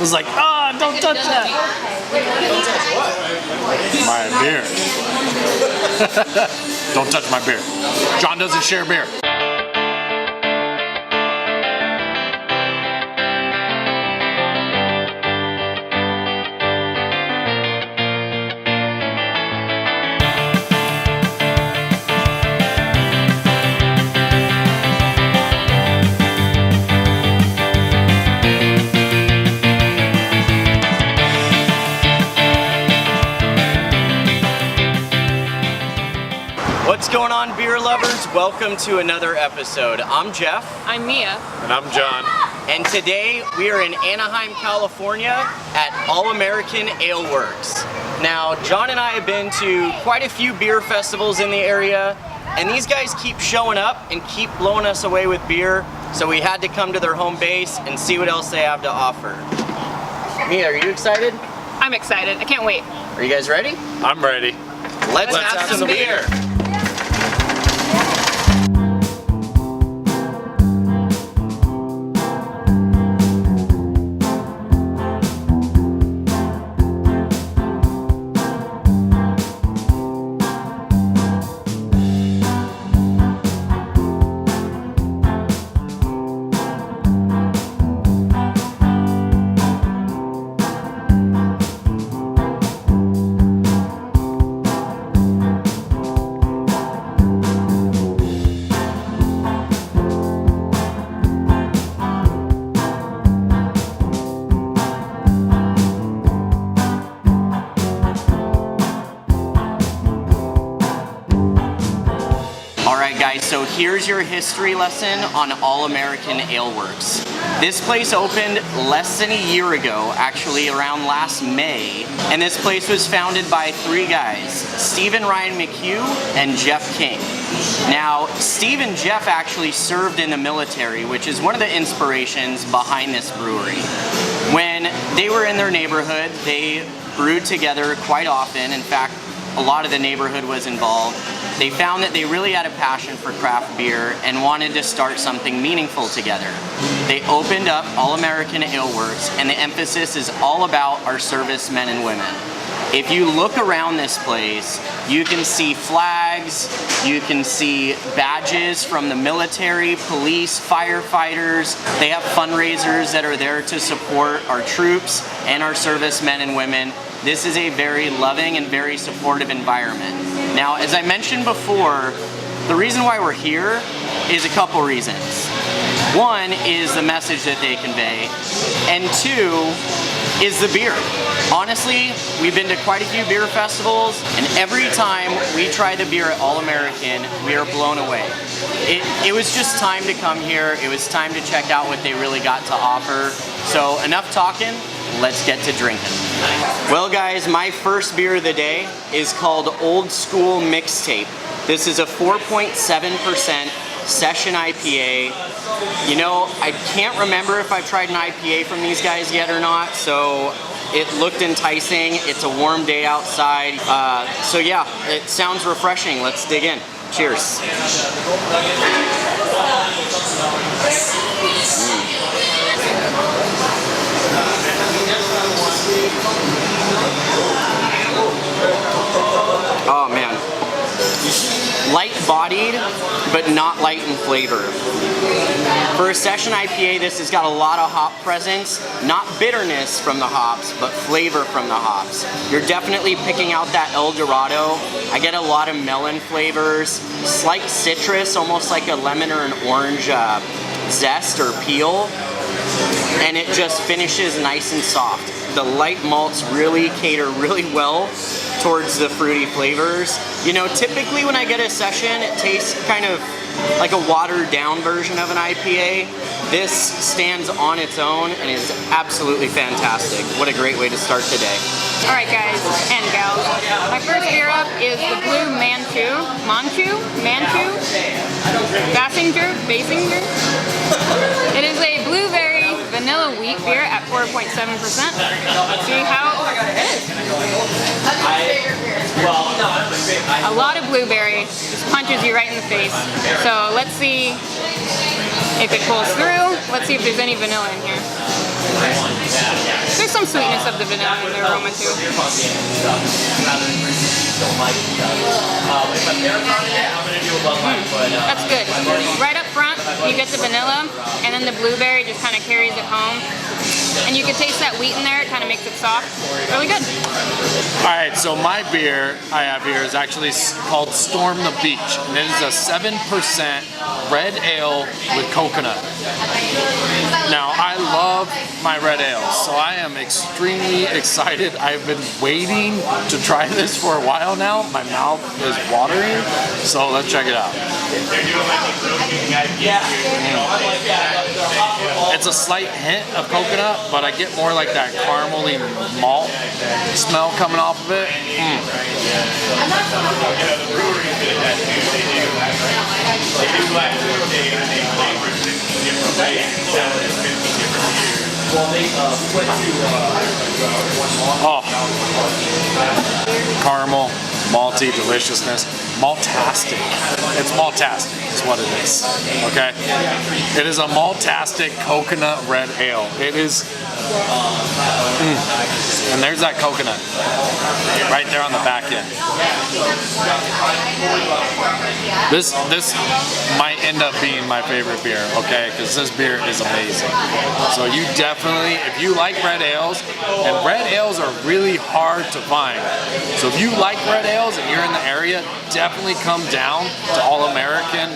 was like, ah, don't touch that. My beer. Don't touch my beer. John doesn't share beer. What's going on, beer lovers? Welcome to another episode. I'm Jeff. I'm Mia. And I'm John. And today we are in Anaheim, California at All American Ale Works. Now, John and I have been to quite a few beer festivals in the area, and these guys keep showing up and keep blowing us away with beer, so we had to come to their home base and see what else they have to offer. Mia, are you excited? I'm excited. I can't wait. Are you guys ready? I'm ready. Let's have some beer. Alright guys, so here's your history lesson on All American Ale Works. This place opened less than a year ago, actually around last May, and this place was founded by three guys, Steve and Ryan McHugh and Jeff King. Now, Steve and Jeff actually served in the military, which is one of the inspirations behind this brewery. When they were in their neighborhood, they brewed together quite often. In fact, a lot of the neighborhood was involved. They found that they really had a passion for craft beer and wanted to start something meaningful together. They opened up All American Ale Works, and the emphasis is all about our servicemen and women. If you look around this place, you can see flags, you can see badges from the military, police, firefighters. They have fundraisers that are there to support our troops and our servicemen and women. This is a very loving and very supportive environment. Now, as I mentioned before, the reason why we're here is a couple reasons. One is the message that they convey, and two is the beer. Honestly, we've been to quite a few beer festivals, and every time we try the beer at All American, we are blown away. It was just time to come here. It was time to check out what they really got to offer. So enough talking, let's get to drinking. Well guys, my first beer of the day is called Old School Mixtape. This is a 4.7% session IPA. You know, I can't remember if I've tried an IPA from these guys yet or not, so it looked enticing. It's a warm day outside. So yeah, it sounds refreshing. Let's dig in. Cheers. Oh man. Light-bodied, but not light in flavor. For a session IPA, this has got a lot of hop presence, not bitterness from the hops, but flavor from the hops. You're definitely picking out that El Dorado. I get a lot of melon flavors, slight citrus, almost like a lemon or an orange zest or peel, and it just finishes nice and soft. The light malts really cater really well towards the fruity flavors. You know, typically when I get a session, it tastes kind of like a watered down version of an IPA. This stands on its own and is absolutely fantastic. What a great way to start today. Alright guys and gals, my first beer up is the Blue Basinger. It is a blueberry vanilla wheat beer at 4.7%. Let's see how it is. A lot of blueberry, just punches you right in the face. So let's see if it pulls through. Let's see if there's any vanilla in here. sweetness of the vanilla in the aroma too. That's good. Right up front, you get the vanilla, and then the blueberry just kind of carries it home. And you can taste that wheat in there, it kind of makes it soft. Really good. Alright, so my beer I have here is actually called Storm the Beach. And it is a 7% red ale with coconut. Now, I love my red ales, so I am extremely excited. I've been waiting to try this for a while now. My mouth is watering, so let's check it out. It's a slight hint of coconut, but I get more like that caramely malt smell coming off of it. Oh, caramel, malty deliciousness. Maltastic. It's maltastic is what it is. Okay? It is a maltastic coconut red ale. It is and there's that coconut right there on the back end. This might end up being my favorite beer, okay? Because this beer is amazing. So you definitely, if you like red ales, and red ales are really hard to find. So if you like red ales and you're in the area, definitely come down to All American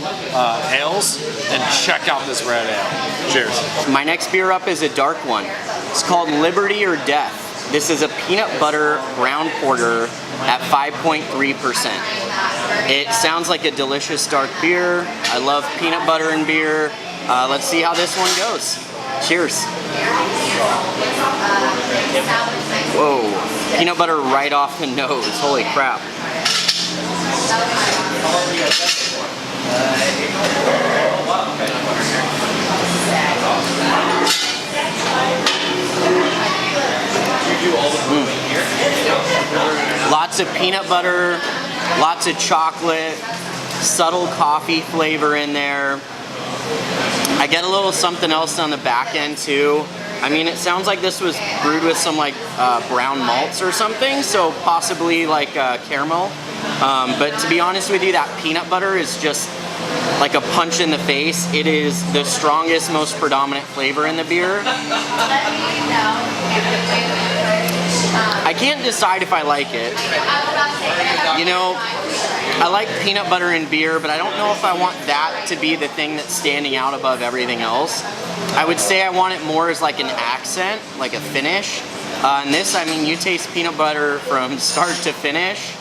Ales and check out this red ale. Cheers. My next beer up is a dark one. It's called Liberty or Death. This is a peanut butter brown porter at 5.3%. It sounds like a delicious dark beer. I love peanut butter in beer. Let's see how this one goes. Cheers. Whoa, peanut butter right off the nose. Holy crap. Lots of peanut butter, lots of chocolate, subtle coffee flavor in there. I get a little something else on the back end too. I mean, it sounds like this was brewed with some like brown malts or something, so possibly like caramel. But to be honest with you, that peanut butter is just like a punch in the face. It is the strongest, most predominant flavor in the beer. I can't decide if I like it. You know, I like peanut butter in beer, but I don't know if I want that to be the thing that's standing out above everything else. I would say I want it more as like an accent, like a finish. And this, I mean, you taste peanut butter from start to finish.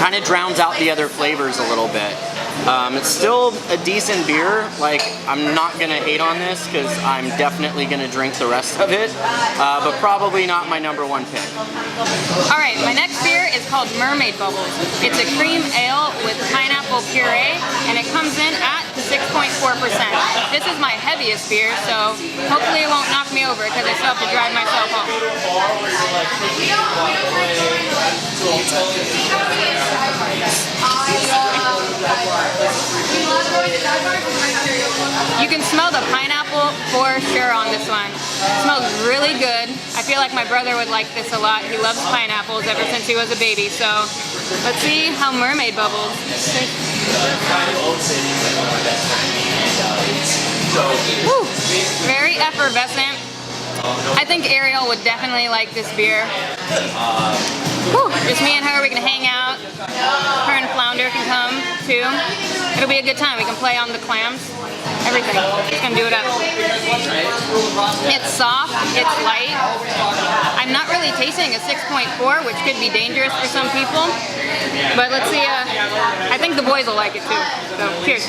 Kind of drowns out the other flavors a little bit. It's still a decent beer. Like, I'm not gonna hate on this because I'm definitely gonna drink the rest of it, but probably not my #1 pick. All right, my next beer is called Mermaid Bubbles. It's a cream ale with pineapple puree, and it comes in at 6.4%. This is my heaviest beer, so hopefully it won't knock me over because I still have to drive myself home. You can smell the pineapple for sure on this one. It smells really good. I feel like my brother would like this a lot. He loves pineapples ever since he was a baby. So let's see how Mermaid Bubbles tastes. Woo, very effervescent. I think Ariel would definitely like this beer. Whew, just me and her, we can hang out. Her and Flounder can come too. It'll be a good time. We can play on the clams. Everything. Just gonna do it up. It's soft, it's light. I'm not really tasting a 6.4, which could be dangerous for some people. But let's see, I think the boys will like it too. So, cheers.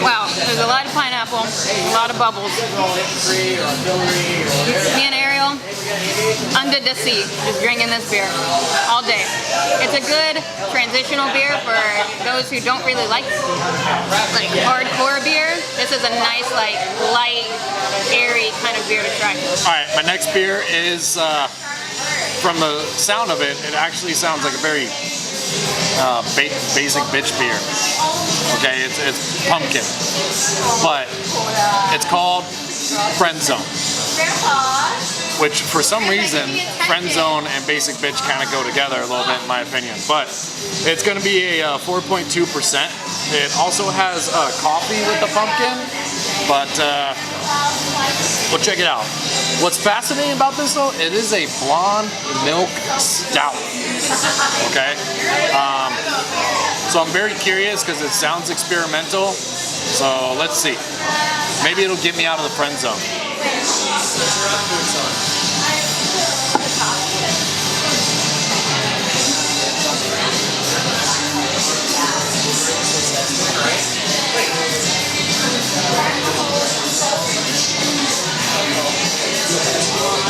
Wow, there's a lot of pineapple, a lot of bubbles. Me and Ariel, under the sea, just drinking this beer all day. It's a good transitional beer for those who don't really like hardcore beer. This is a nice, like, light, airy kind of beer to try. All right, my next beer is, from the sound of it, it actually sounds like a very basic bitch beer. Okay, it's pumpkin, but It's called Friend Zone, which for some reason, Friend Zone and Basic Bitch kind of go together a little bit in my opinion. But it's going to be a 4.2%. It also has coffee with the pumpkin, but we'll check it out. What's fascinating about this though, it is a blonde milk stout, okay? So I'm very curious because it sounds experimental. So let's see. Maybe it'll get me out of the friend zone.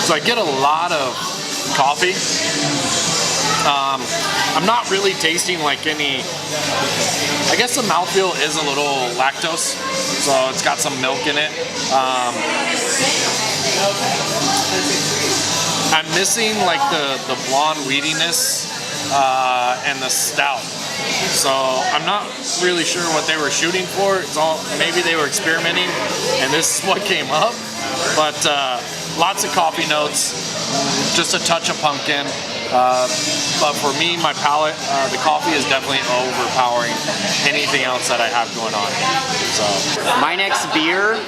So I get a lot of coffee. I'm not really tasting like any, I guess the mouthfeel is a little lactose, so it's got some milk in it. I'm missing like the blonde weediness and the stout. So I'm not really sure what they were shooting for. It's all, maybe they were experimenting and this is what came up. But lots of coffee notes, just a touch of pumpkin. But for me, my palate, the coffee is definitely overpowering anything else that I have going on. So my next beer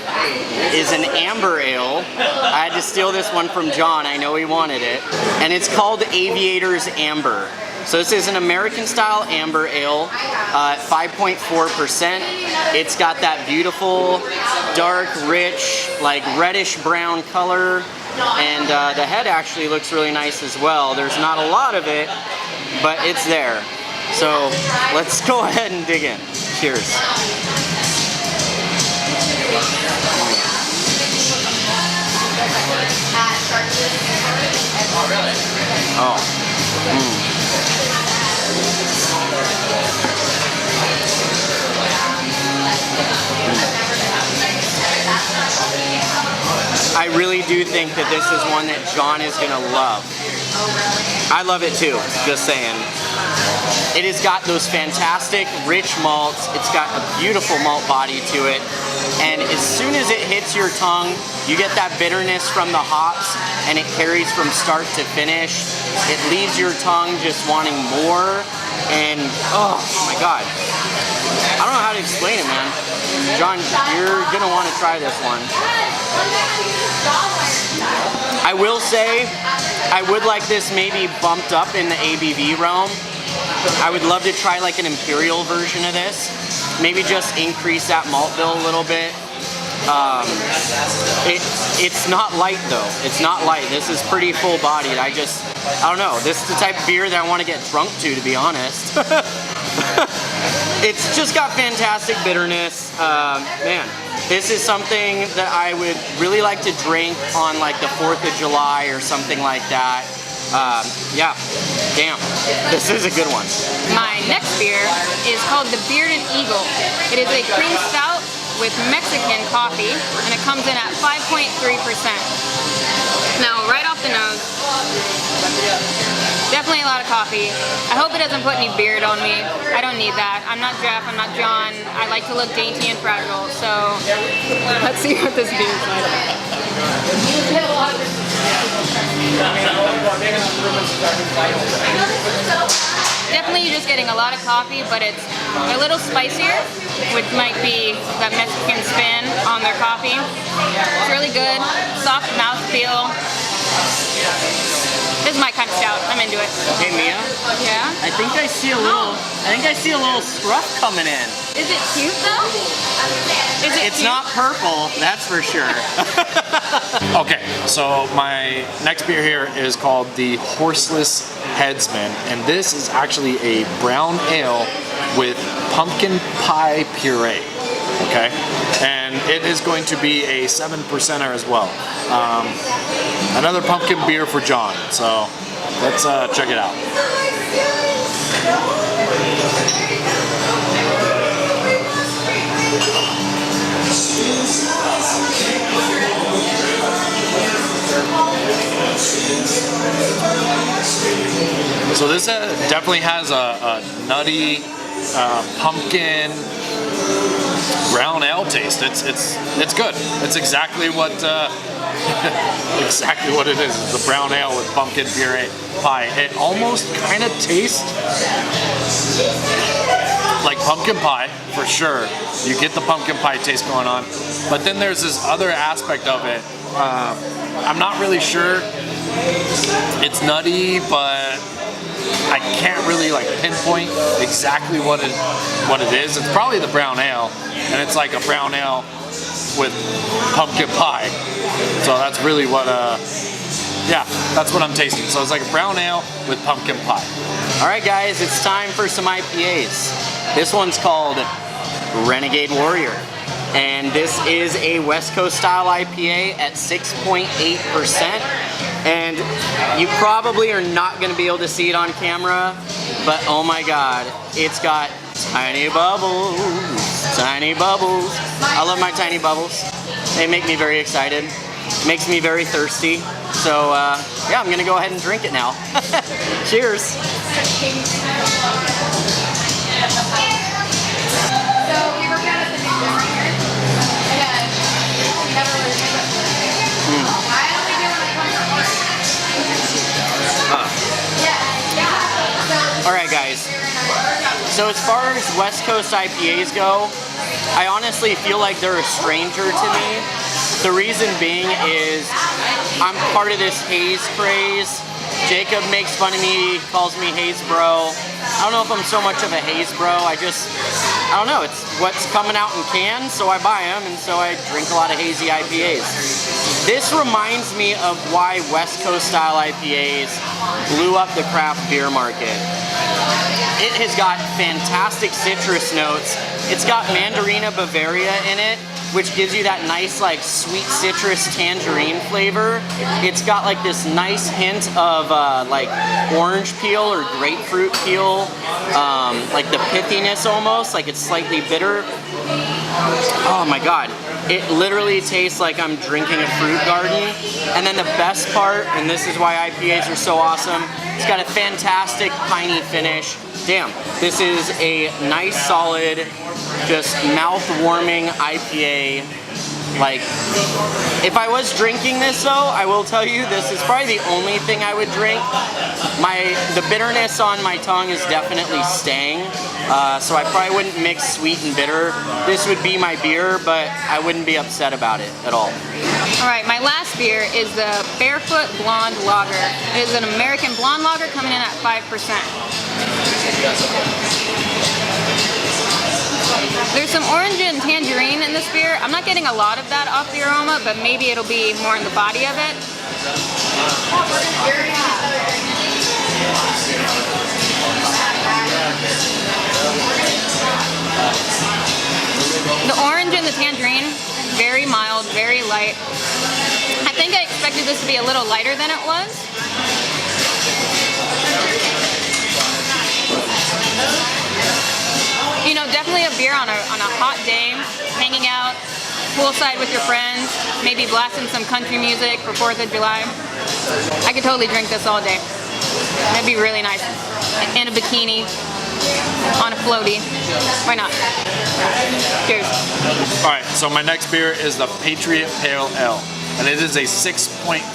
is an amber ale. I had to steal this one from John. I know he wanted it. And it's called Aviator's Amber. So this is an American style amber ale, 5.4%. It's got that beautiful, dark, rich, like reddish brown color. And the head actually looks really nice as well. There's not a lot of it, but it's there. So let's go ahead and dig in. Cheers. Oh. I really do think that this is one that John is gonna love. I love it too, just saying. It has got those fantastic rich malts. It's got a beautiful malt body to it. And as soon as it hits your tongue, you get that bitterness from the hops and it carries from start to finish. It leaves your tongue just wanting more. And oh my God. I don't know how to explain it, man. John, you're gonna want to try this one. I will say, I would like this maybe bumped up in the ABV realm. I would love to try like an imperial version of this. Maybe just increase that malt bill a little bit. It's not light though. It's not light. This is pretty full bodied. I don't know. This is the type of beer that I want to get drunk to be honest. It's just got fantastic bitterness. Man, this is something that I would really like to drink on like the 4th of July or something like that. Yeah, damn, this is a good one. My next beer is called the Bearded Eagle. It is a cream stout with Mexican coffee, and it comes in at 5.3%. Now, right off the nose, definitely a lot of coffee. I hope it doesn't put any beard on me. I don't need that. I'm not Jeff, I'm not John. I like to look dainty and fragile, so let's see what this beer is like. Definitely you're just getting a lot of coffee, but it's a little spicier, which might be that Mexican spin on their coffee. It's really good, soft mouthfeel. This is my kind of stout. I'm into it. Hey Mia. Yeah? I think I see a little scruff coming in. Is it cute though? Is it It's cute? not purple, that's for sure. okay, so my next beer here is called the Horseless Headsman, and this is actually a brown ale with pumpkin pie puree. Okay, and it is going to be a 7%er as well. Another pumpkin beer for John, so let's check it out. So this definitely has a nutty pumpkin brown ale taste. It's good. It's exactly what exactly what it is. It's a brown ale with pumpkin puree pie. It almost kind of tastes like pumpkin pie for sure. You get the pumpkin pie taste going on, but then there's this other aspect of it. I'm not really sure. It's nutty, but I can't really like pinpoint exactly what it is. It's probably the brown ale, and it's like a brown ale with pumpkin pie. So that's really what yeah, that's what I'm tasting. So it's like a brown ale with pumpkin pie. All right, guys, it's time for some IPAs. This one's called Renegade Warrior, and this is a West Coast style IPA at 6.8%. And you probably are not going to be able to see it on camera, but oh my god, it's got tiny bubbles, tiny bubbles. I love my tiny bubbles. They make me very excited. Makes me very thirsty. So yeah, I'm going to go ahead and drink it now. Cheers. Alright guys, so as far as West Coast IPAs go, I honestly feel like they're a stranger to me. The reason being is I'm part of this haze craze. Jacob makes fun of me, calls me haze bro. I don't know if I'm so much of a haze bro, I don't know, it's what's coming out in cans, so I buy them, and so I drink a lot of hazy IPAs. This reminds me of why West Coast style IPAs blew up the craft beer market. It has got fantastic citrus notes. It's got Mandarina Bavaria in it, which gives you that nice like sweet citrus tangerine flavor. It's got like this nice hint of like orange peel or grapefruit peel, like the pithiness almost, like it's slightly bitter. Oh my god, it literally tastes like I'm drinking a fruit garden. And then the best part, and this is why IPAs are so awesome, it's got a fantastic piney finish. Damn, this is a nice solid, just mouth-warming IPA. Like, if I was drinking this though, I will tell you this is probably the only thing I would drink. The bitterness on my tongue is definitely staying, so I probably wouldn't mix sweet and bitter. This would be my beer, but I wouldn't be upset about it at all. Alright, my last beer is the Barefoot Blonde Lager. It is an American blonde lager coming in at 5%. There's some orange and tangerine in this beer. I'm not getting a lot of that off the aroma, but maybe it'll be more in the body of it. The orange and the tangerine, very mild, very light. I think I expected this to be a little lighter than it was. You know, definitely a beer on a hot day, hanging out, poolside with your friends, maybe blasting some country music for 4th of July. I could totally drink this all day. That'd be really nice. In a bikini, on a floaty. Why not? Cheers. Alright, so my next beer is the Patriot Pale Ale, and it is a 6.5%.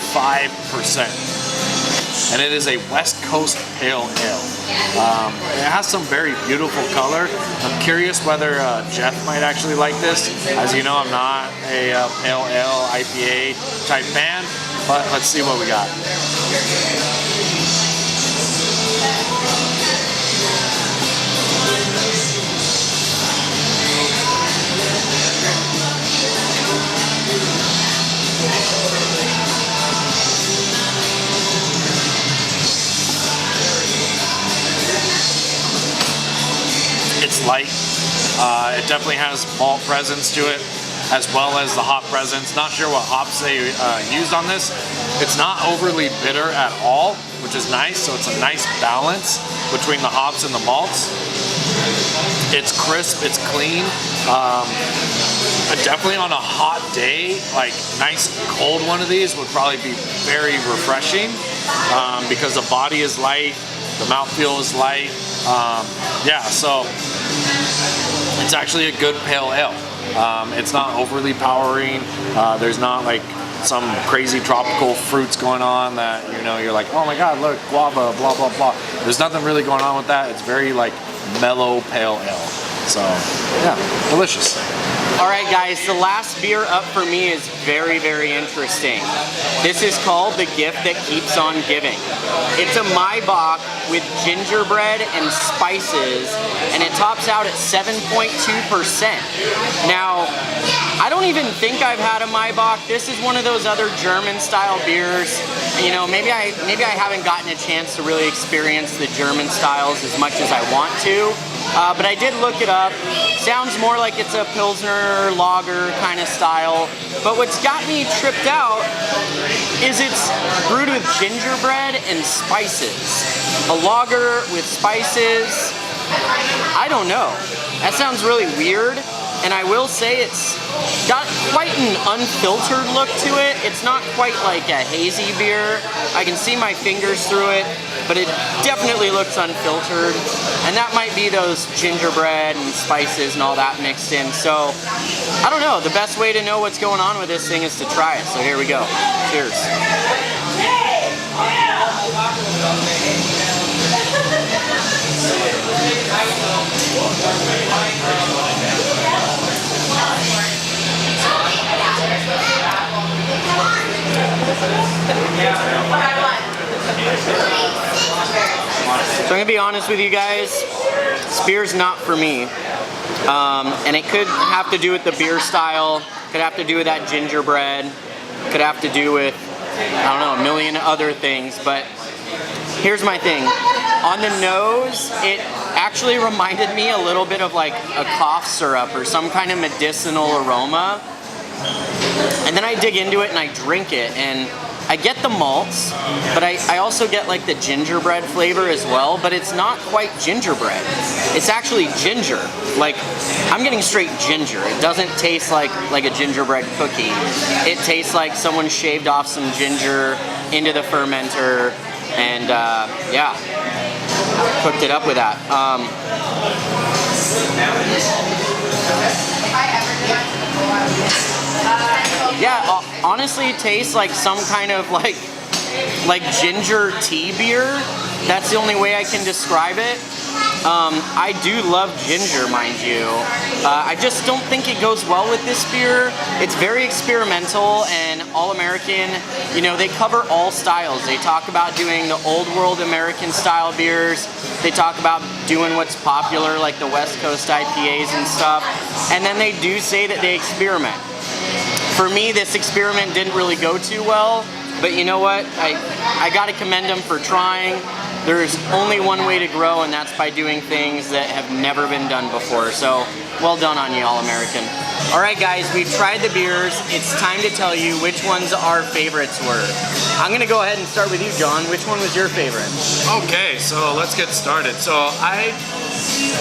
And it is a West Coast Pale Ale. It has some very beautiful color. I'm curious whether Jeff might actually like this. As you know, I'm not a Pale Ale IPA type fan, but let's see what we got. It's light. It definitely has malt presence to it, as well as the hop presence. Not sure what hops they used on this. It's not overly bitter at all, which is nice. So it's a nice balance between the hops and the malts. It's crisp, it's clean. Definitely on a hot day, like nice cold one of these would probably be very refreshing because the body is light, the mouthfeel is light. Yeah, so It's actually a good pale ale. It's not overly powering. There's not like some crazy tropical fruits going on that, you know, you're like, oh my god, look, guava, blah, blah, blah. There's nothing really going on with that. It's very like mellow pale ale. So yeah, delicious. All right, guys, the last beer up for me is very, very interesting. This is called The Gift That Keeps On Giving. It's a Maibach with gingerbread and spices, and it tops out at 7.2%. Now, I don't even think I've had a Maibach. This is one of those other German-style beers. You know, maybe I haven't gotten a chance to really experience the German styles as much as I want to. But I did look it up. Sounds more like it's a Pilsner lager kind of style. But what's got me tripped out is it's brewed with gingerbread and spices. A lager with spices. I don't know. That sounds really weird. And I will say it's got quite an unfiltered look to it. It's not quite like a hazy beer. I can see my fingers through it, but it definitely looks unfiltered. And that might be those gingerbread and spices and all that mixed in. So, I don't know. The best way to know what's going on with this thing is to try it. So here we go. Cheers. So I'm gonna be honest with you guys, this beer's not for me. And it could have to do with the beer style, could have to do with that gingerbread, could have to do with, I don't know, a million other things, but here's my thing. On the nose, it actually reminded me a little bit of like a cough syrup or some kind of medicinal aroma. And then I dig into it and I drink it, and I get the malts, but I also get like the gingerbread flavor as well, but it's not quite gingerbread. It's actually ginger. Like, I'm getting straight ginger. It doesn't taste like a gingerbread cookie. It tastes like someone shaved off some ginger into the fermenter and yeah, cooked it up with that. Yeah, honestly, it tastes like some kind of like ginger tea beer. That's the only way I can describe it. I do love ginger, mind you. I just don't think it goes well with this beer. It's very experimental and all-American. You know, they cover all styles. They talk about doing the old world American style beers. They talk about doing what's popular, like the West Coast IPAs and stuff. And then they do say that they experiment. For me, this experiment didn't really go too well, but you know what? I gotta commend them for trying. There's only one way to grow, and that's by doing things that have never been done before. So, well done on you, All-American. All right, guys, we've tried the beers. It's time to tell you which ones our favorites were. I'm gonna go ahead and start with you, John. Which one was your favorite? Okay, so let's get started. So I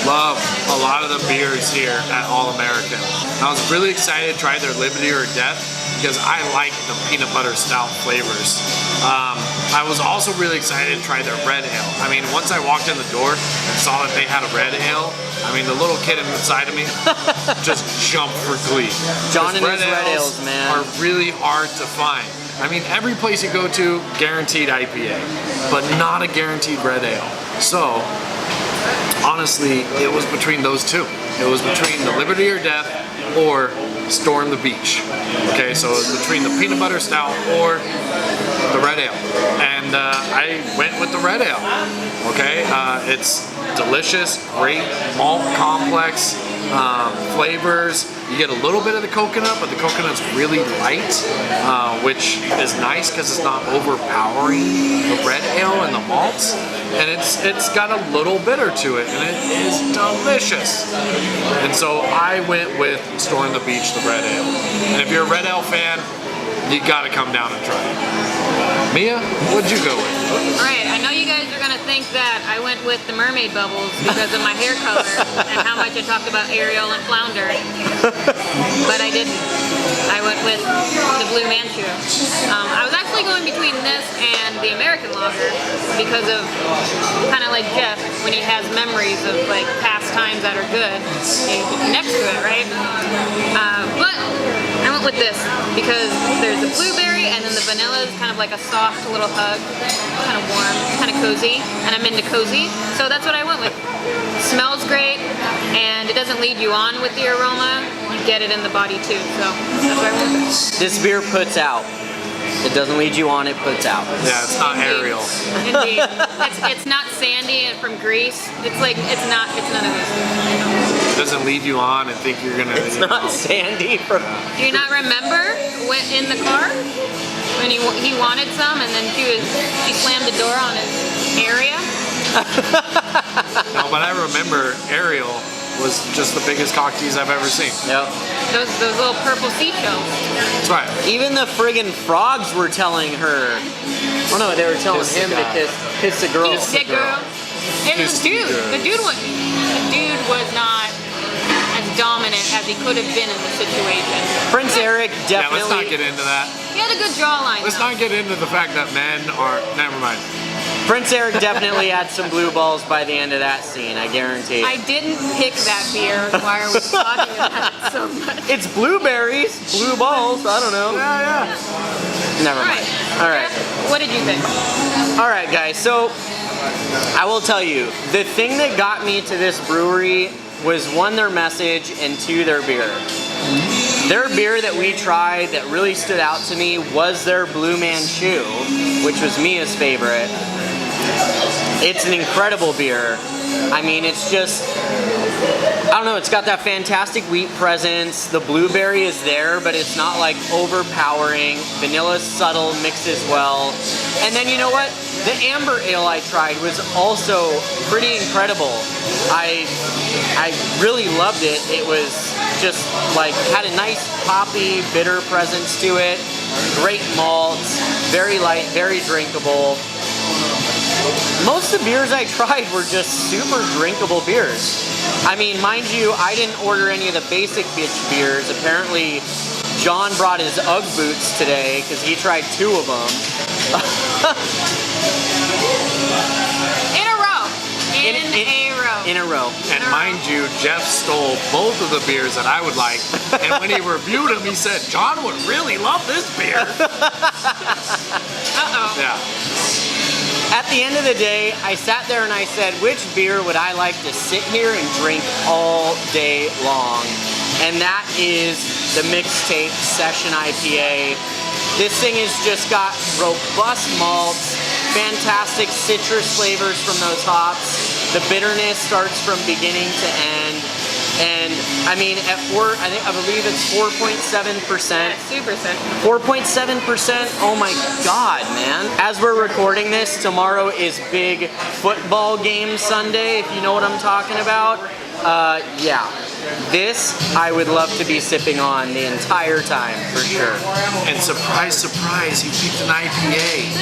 love a lot of the beers here at All-American. I was really excited to try their Liberty or Death because I like the peanut butter stout flavors. I was also really excited to try their red ale. I mean, once I walked in the door and saw that they had a red ale, I mean, the little kid inside of me just jumped for glee. John and his red ales, man, are really hard to find. I mean, every place you go to, guaranteed IPA, but not a guaranteed red ale. So, honestly, it was between those two. It was between the Liberty or Death or Storm the Beach. Okay, so it was between the peanut butter stout or the red ale. And I went with the red ale. Okay, it's delicious, great malt complex, flavors. You get a little bit of the coconut, but the coconut's really light, which is nice because it's not overpowering the red ale and the malts. And it's got a little bitter to it, and it is delicious. And so I went with Storm the Beach, the red ale. And if you're a red ale fan, you gotta come down and try it. Mia, what'd you go with? Alright, I know you guys are gonna think that I went with the mermaid bubbles because of my hair color and how much I talked about Ariel and Flounder. But I didn't. I went with the Blue Manchu. I was actually actually going between this and the American lager because of kind of like Jeff when he has memories of like past times that are good. He connects to it, right? But I went with this because there's the blueberry and then the vanilla is kind of like a soft little hug, kind of warm, kind of cozy, and I'm into cozy, so that's what I went with. Smells great, and it doesn't lead you on with the aroma. You get it in the body too, so that's what I went with. This beer puts out. It doesn't lead you on, it puts out. Yeah, it's not Ariel. Indeed. It's not sandy and from Greece. It's like, it's none of those. It doesn't lead you on and think you're gonna. It's not sandy from. Do you not remember when in the car when he wanted some and then she slammed the door on his area? No, but I remember Ariel was just the biggest cock tease I've ever seen. Yep. Those little purple seashells. That's right. Even the friggin' frogs were telling her. Oh no, they were telling Kiss the him to guy. kiss the girl. Kiss the girl. And Kiss the the dude. girl. The dude was not as dominant as he could have been in the situation. Prince Eric Yeah, let's not definitely. get into that. He had a good jawline. Let's though. not get into the fact that men are. Never mind. Prince Eric definitely had some blue balls by the end of that scene, I guarantee. I didn't pick that beer. Why are we talking about it so much? It's blueberries, blue balls, I don't know. Yeah. Never All mind. right. All right. Jeff, what did you think? All right, guys, so I will tell you, the thing that got me to this brewery was one, their message, and two, their beer. Their beer that we tried that really stood out to me was their Blue Manchu, which was Mia's favorite. It's an incredible beer. I mean, it's just, I don't know, it's got that fantastic wheat presence. The blueberry is there, but it's not like overpowering. Vanilla's subtle, mixes well. And then you know what? The amber ale I tried was also pretty incredible. I really loved it. It was just like, had a nice poppy, bitter presence to it. Great malts, very light, very drinkable. Most of the beers I tried were just super drinkable beers. I mean, mind you, I didn't order any of the basic bitch beers. Apparently, John brought his Ugg boots today because he tried 2 of them. In a row. In a row. And mind you, Jeff stole both of the beers that I would like. And when he reviewed them, he said, John would really love this beer. Uh-oh. Yeah. At the end of the day, I sat there and I said, which beer would I like to sit here and drink all day long? And that is the Mixtape Session IPA. This thing has just got robust malts, fantastic citrus flavors from those hops. The bitterness starts from beginning to end. And I mean, I believe it's 4.7%. Yeah, super session. 4.7%, oh my god, man. As we're recording this, tomorrow is big football game Sunday, if you know what I'm talking about. Yeah. This, I would love to be sipping on the entire time, for sure. And surprise, surprise, he picked an IPA.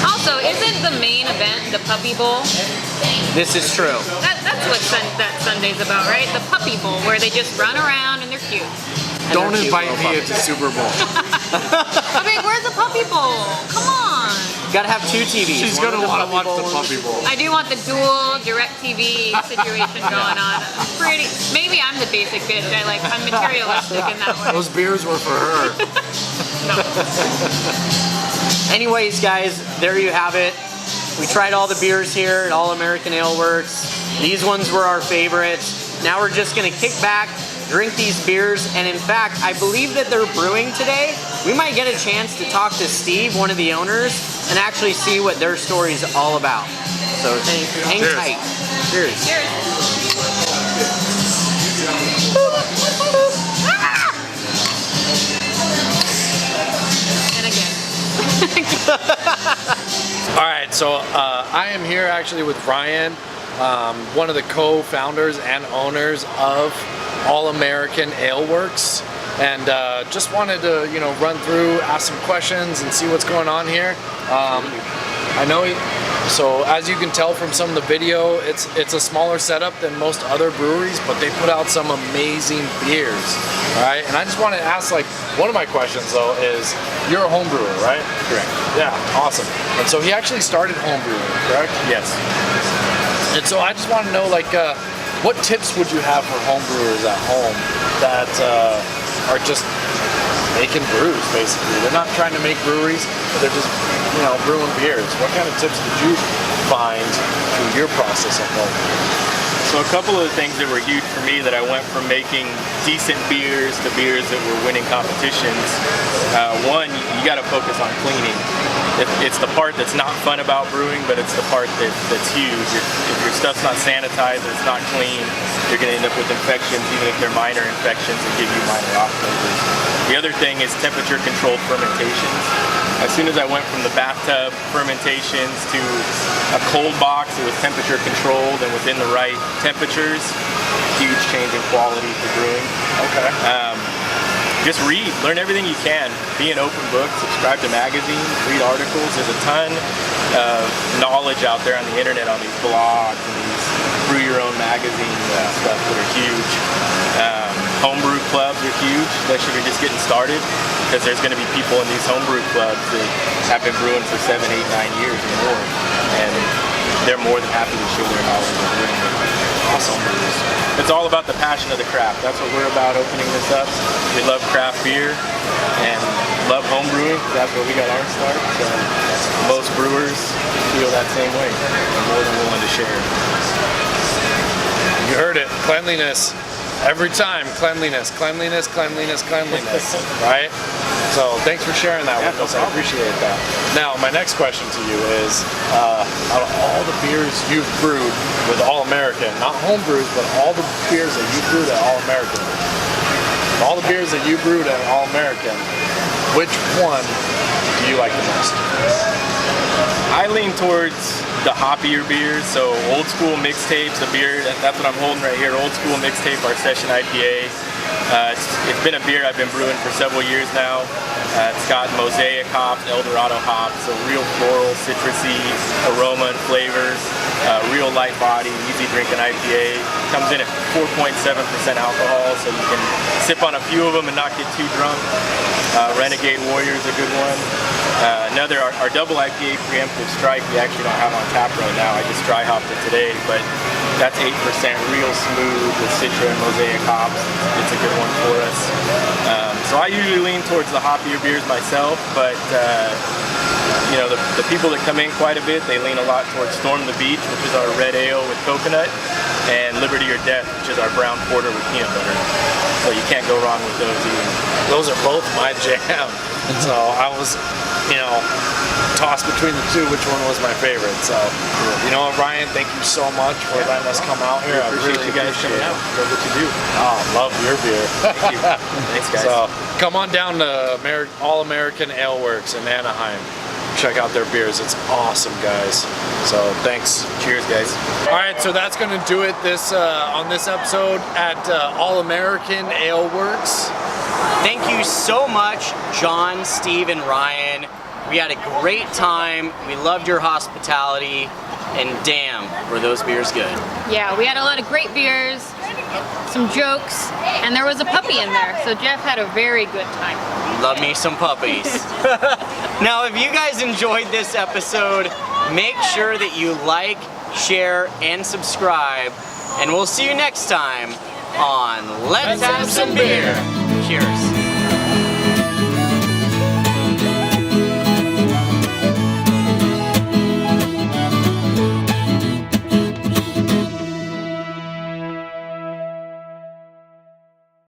Also, isn't the main event the Puppy Bowl? This is true. That's what that Sunday's about, right? The Puppy Bowl, where they just run around and they're cute. Don't invite me into Super Bowl. I mean, where's the Puppy Bowl? Come on. Gotta have 2 TVs. She's One gonna with want to watch Bowl, the one with Puppy Bowl. I do want the dual DirecTV situation going on. Maybe I'm the basic bitch. I'm materialistic in that way. Those beers were for her. Anyways, guys, there you have it. We tried all the beers here at All American Ale Works. These ones were our favorites. Now we're just gonna kick back, drink these beers, and in fact, I believe that they're brewing today. We might get a chance to talk to Steve, one of the owners, and actually see what their story's all about. So hang Cheers. tight. Cheers. Cheers. And again. All right, so I am here actually with Ryan, one of the co-founders and owners of All American Ale Works, and just wanted to, run through, ask some questions, and see what's going on here. I know so as you can tell from some of the video, it's a smaller setup than most other breweries, but they put out some amazing beers, right? And I just want to ask, like, one of my questions though is, you're a home brewer, right? Correct. Yeah, awesome. And so he actually started home brewing, correct? Yes. And so I just want to know, like, what tips would you have for home brewers at home that are just making brews, basically? They're not trying to make breweries, but they're just, brewing beers. What kind of tips did you find through your process at home? So a couple of the things that were huge for me that I went from making decent beers to beers that were winning competitions. One, you got to focus on cleaning. It's the part that's not fun about brewing, but it's the part that's huge. If your stuff's not sanitized and it's not clean, you're going to end up with infections, even if they're minor infections that give you minor off flavors. The other thing is temperature controlled fermentations. As soon as I went from the bathtub fermentations to a cold box that was temperature controlled and within the right temperatures, huge change in quality for brewing. Okay. Just read, learn everything you can. Be an open book, subscribe to magazines, read articles. There's a ton of knowledge out there on the internet on these blogs and these brew your own magazine stuff that are huge. Homebrew clubs are huge, especially if you're just getting started, because there's going to be people in these homebrew clubs that have been brewing for 7, 8, 9 years or more, and they're more than happy to share their knowledge of brewing. Awesome. It's all about the passion of the craft. That's what we're about opening this up. We love craft beer and love home brewing. That's where we got our start. So most brewers feel that same way. They're more than willing to share. You heard it. Cleanliness. Every time, cleanliness, cleanliness, cleanliness, cleanliness, right? So thanks for sharing that with us. I appreciate that. Now, my next question to you is, out of all the beers you've brewed with All American, not home brews, but all the beers that you brewed at All American, all the beers that you brewed at All American, which one do you like the most? I lean towards the hoppier beers, so Old School Mixtapes, a beer, that's what I'm holding right here, Old School Mixtape, our session IPA. It's been a beer I've been brewing for several years now. It's got Mosaic hops, Eldorado hops, so real floral, citrusy aroma and flavors, real light body, easy drinking IPA. Comes in at 4.7% alcohol, so you can sip on a few of them and not get too drunk. Renegade Warrior is a good one. Our double IPA Preemptive Strike we actually don't have on tap right now. I just dry hopped it today, but that's 8%, real smooth with Citra and Mosaic hops. It's a good one for us. So I usually lean towards the hoppier beers myself, but the people that come in quite a bit, they lean a lot towards Storm the Beach, which is our red ale with coconut, and Liberty or Death, which is our brown porter with peanut butter. So you can't go wrong with those either. Those are both my jam. So I was, tossed between the two, which one was my favorite. So, Ryan, thank you so much for letting us come out here. I Appreciate really you guys coming out. Love what you do. Oh, love your beer. Thank you. Thanks, guys. So come on down to All American Ale Works in Anaheim. Check out their beers. It's awesome, guys. So thanks. Cheers, guys. All right, so that's going to do it on this episode at All American Ale Works. Thank you so much, John, Steve, and Ryan. We had a great time. We loved your hospitality. And damn, were those beers good. Yeah, we had a lot of great beers, some jokes, and there was a puppy in there. So Jeff had a very good time. Love me some puppies. Now, if you guys enjoyed this episode, make sure that you like, share, and subscribe. And we'll see you next time on Let's Have Some Beer. Cheers.